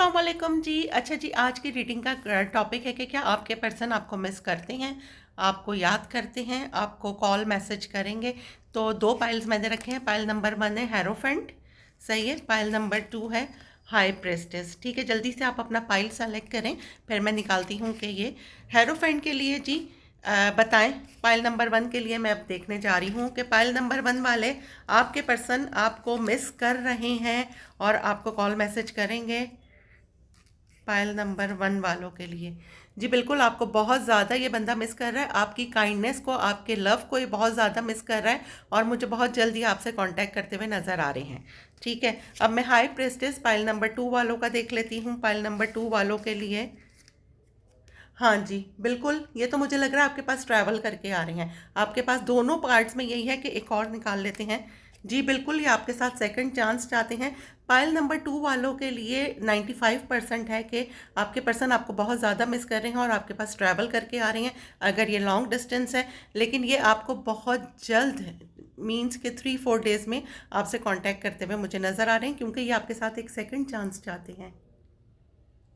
अस्सलाम वालेकुम जी। अच्छा जी, आज की रीडिंग का टॉपिक है कि क्या आपके पर्सन आपको मिस करते हैं, आपको याद करते हैं, आपको कॉल मैसेज करेंगे। तो दो पाइल्स मैंने रखे हैं। पाइल नंबर 1 है हेरोफेंट, सही है। पाइल नंबर 2 है हाई प्रेस्टेस। ठीक है, जल्दी से आप अपना पाइल सेलेक्ट करें, फिर मैं निकालती हूँ कि ये हेरोफेंट के लिए जी बताएं। पाइल नंबर 1 के लिए मैं अब देखने जा रही हूँ कि पाइल नंबर 1 वाले आपके पर्सन आपको मिस कर रहे हैं और आपको कॉल मैसेज करेंगे। पाइल नंबर 1 वालों के लिए जी बिल्कुल आपको बहुत ज़्यादा ये बंदा मिस कर रहा है, आपकी काइंडनेस को, आपके लव को ये बहुत ज़्यादा मिस कर रहा है और मुझे बहुत जल्दी आपसे कांटेक्ट करते हुए नज़र आ रहे हैं। ठीक है, अब मैं हाई प्रेस्टेस पाइल नंबर 2 वालों का देख लेती हूँ। पाइल नंबर 2 वालों के लिए हाँ जी, बिल्कुल ये तो मुझे लग रहा है आपके पास ट्रैवल करके आ रहे हैं। आपके पास दोनों पार्ट्स में यही है कि एक और निकाल लेते हैं। जी बिल्कुल, ये आपके साथ सेकंड चांस चाहते हैं। पाइल नंबर 2 वालों के लिए 95% है कि आपके पर्सन आपको बहुत ज़्यादा मिस कर रहे हैं और आपके पास ट्रैवल करके आ रहे हैं, अगर ये लॉन्ग डिस्टेंस है। लेकिन ये आपको बहुत जल्द मीन्स के 3-4 डेज़ में आपसे कांटेक्ट करते हुए मुझे नज़र आ रहे हैं, क्योंकि ये आपके साथ एक सेकंड चांस चाहते हैं।